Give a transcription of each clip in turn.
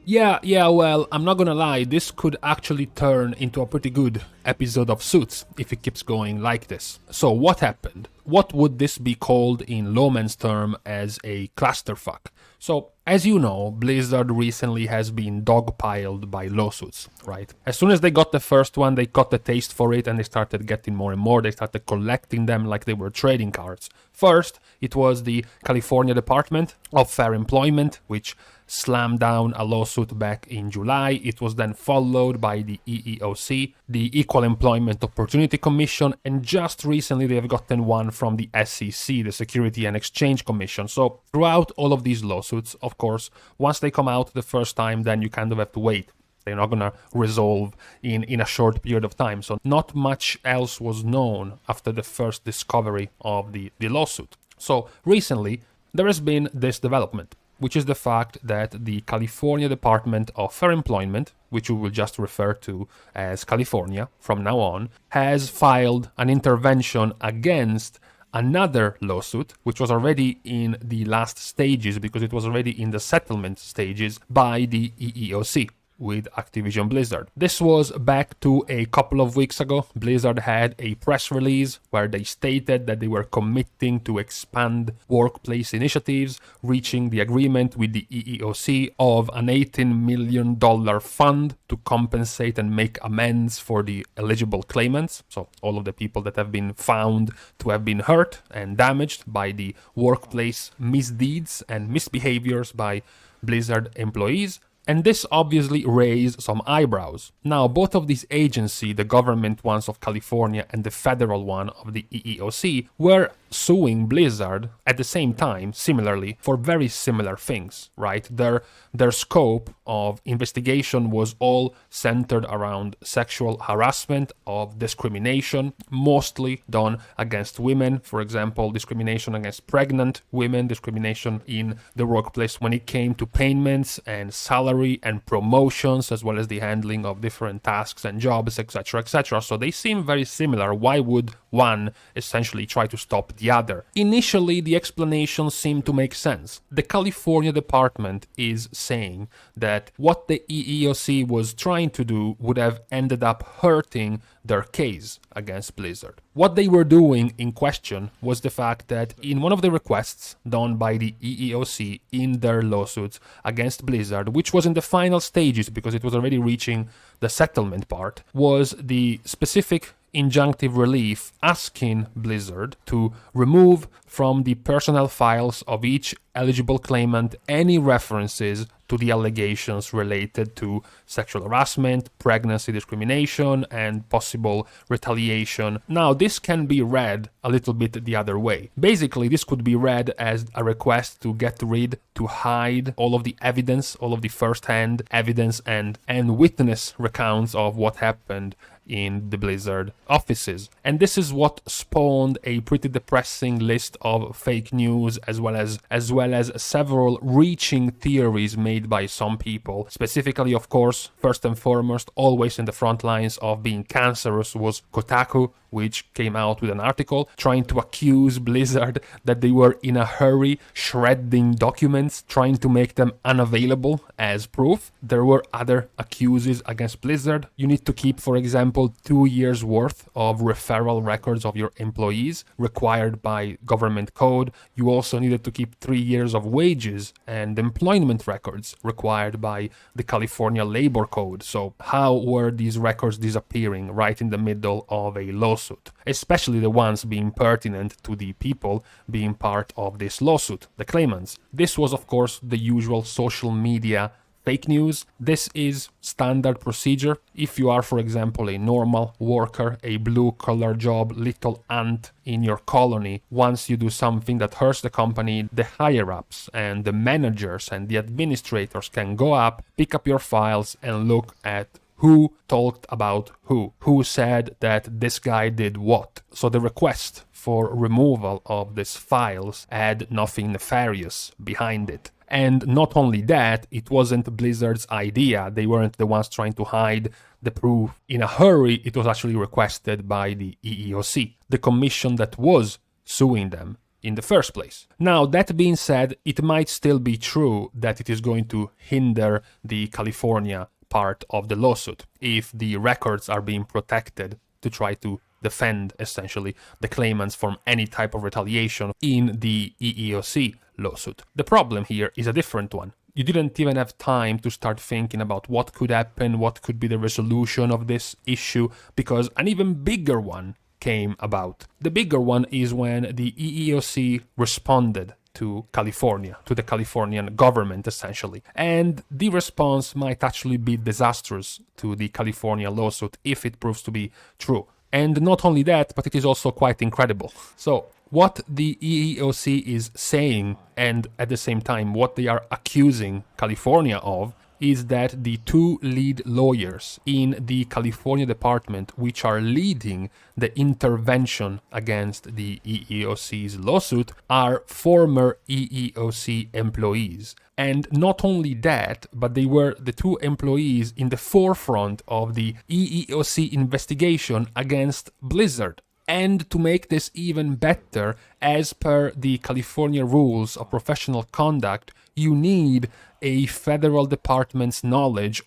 Yeah, well, I'm not gonna lie, this could actually turn into a pretty good episode of Suits if it keeps going like this. So, what happened? What would this be called in layman's term as a clusterfuck? So, as you know, Blizzard recently has been dogpiled by lawsuits, right? As soon as they got the first one, they got the taste for it and they started getting more and more. They started collecting them like they were trading cards. First, it was the California Department of Fair Employment, which slammed down a lawsuit back in July. It was then followed by the EEOC, the Equal Employment Opportunity Commission, and just recently they have gotten one from the SEC, the Security and Exchange Commission. So throughout all of these lawsuits, of course, once they come out the first time, then you kind of have to wait. They're not going to resolve in a short period of time. So not much else was known after the first discovery of the lawsuit. So recently, there has been this development, which is the fact that the California Department of Fair Employment, which we will just refer to as California from now on, has filed an intervention against another lawsuit, which was already in the last stages because it was already in the settlement stages by the EEOC with Activision Blizzard. This was back to a couple of weeks ago. Blizzard had a press release where they stated that they were committing to expand workplace initiatives, reaching the agreement with the EEOC of an $18 million fund to compensate and make amends for the eligible claimants, so all of the people that have been found to have been hurt and damaged by the workplace misdeeds and misbehaviors by Blizzard employees. And this obviously raised some eyebrows. Now, both of these agencies, the government ones of California and the federal one of the EEOC, were suing Blizzard at the same time, similarly, for very similar things, right? Their scope of investigation was all centered around sexual harassment, of discrimination, mostly done against women. For example, discrimination against pregnant women, discrimination in the workplace when it came to payments and salary and promotions, as well as the handling of different tasks and jobs, etc., etc. So they seem very similar. Why would one essentially try to stop the other? Initially, the explanation seemed to make sense. The California department is saying that what the EEOC was trying to do would have ended up hurting their case against Blizzard. What they were doing in question was the fact that in one of the requests done by the EEOC in their lawsuits against Blizzard, which was in the final stages because it was already reaching the settlement part, was the specific injunctive relief asking Blizzard to remove from the personnel files of each eligible claimant any references to the allegations related to sexual harassment, pregnancy discrimination, and possible retaliation. Now, this can be read a little bit the other way. Basically, this could be read as a request to get rid, to hide all of the evidence, all of the first-hand evidence and witness recounts of what happened in the Blizzard offices. And this is what spawned a pretty depressing list of fake news, as well as several reaching theories made by some people. Specifically, of course, first and foremost, always in the front lines of being cancerous was Kotaku, which came out with an article trying to accuse Blizzard that they were in a hurry shredding documents, trying to make them unavailable as proof. There were other accuses against Blizzard. You need to keep, for example, 2 years worth of referral records of your employees required by government code. You also needed to keep 3 years of wages and employment records required by the California Labor Code. So how were these records disappearing right in the middle of a lawsuit? Especially the ones being pertinent to the people being part of this lawsuit, the claimants. This was, of course, the usual social media fake news. This is standard procedure. If you are, for example, a normal worker, a blue-collar job, little ant in your colony, once you do something that hurts the company, the higher-ups and the managers and the administrators can go up, pick up your files and look at who talked about who said that this guy did what. So the request for removal of these files had nothing nefarious behind it. And not only that, it wasn't Blizzard's idea. They weren't the ones trying to hide the proof in a hurry. It was actually requested by the EEOC, the commission that was suing them in the first place. Now, that being said, it might still be true that it is going to hinder the California part of the lawsuit if the records are being protected to try to defend essentially the claimants from any type of retaliation in the EEOC lawsuit. The problem here is a different one. You didn't even have time to start thinking about what could happen, what could be the resolution of this issue, because an even bigger one came about. The bigger one is when the EEOC responded to California, to the Californian government essentially. And the response might actually be disastrous to the California lawsuit if it proves to be true. And not only that, but it is also quite incredible. So, what the EEOC is saying, and at the same time what they are accusing California of, is that the two lead lawyers in the California department, which are leading the intervention against the EEOC's lawsuit, are former EEOC employees. And not only that, but they were the two employees in the forefront of the EEOC investigation against Blizzard. And to make this even better, as per the California rules of professional conduct, you need a federal department's knowledge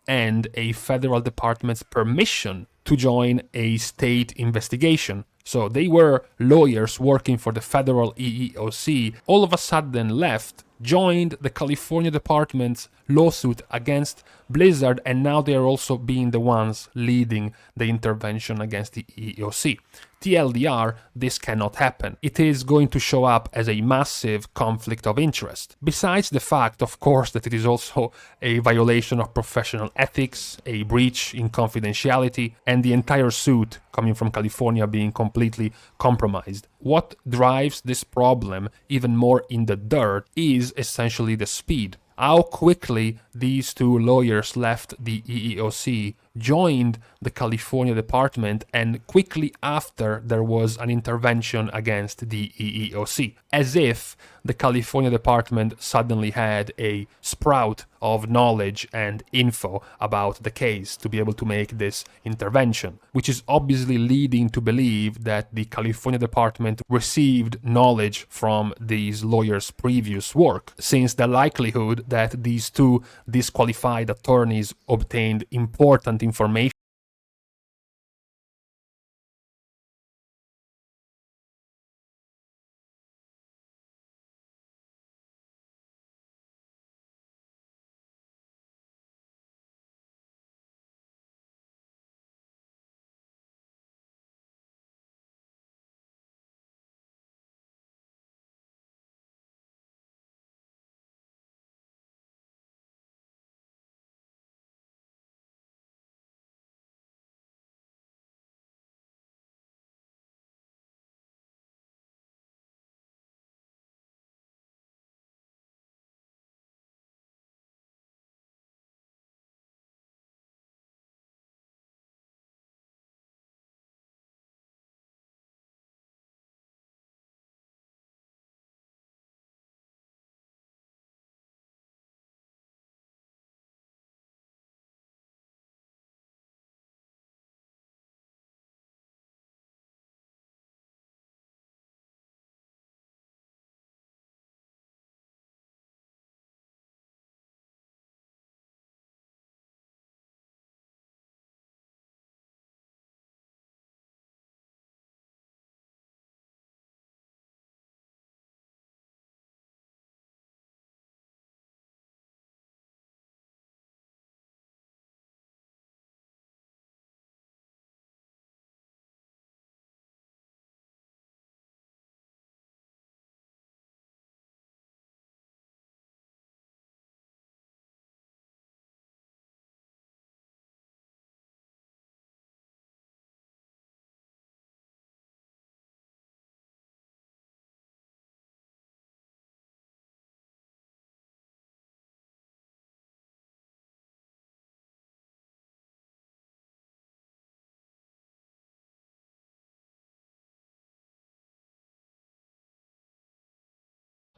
and a federal department's permission to join a state investigation. So they were lawyers working for the federal EEOC, all of a sudden left, joined the California department's lawsuit against Blizzard, and now they are also being the ones leading the intervention against the EEOC. TLDR, this cannot happen. It is going to show up as a massive conflict of interest. Besides the fact, of course, that it is also a violation of professional ethics, a breach in confidentiality, and the entire suit coming from California being completely compromised. What drives this problem even more in the dirt is essentially the speed. How quickly these two lawyers left the EEOC, joined the California department, and quickly after there was an intervention against the EEOC, as if the California department suddenly had a sprout of knowledge and info about the case to be able to make this intervention, which is obviously leading to believe that the California department received knowledge from these lawyers' previous work, since the likelihood that these two disqualified attorneys obtained important information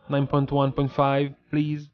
(9.1.5), please.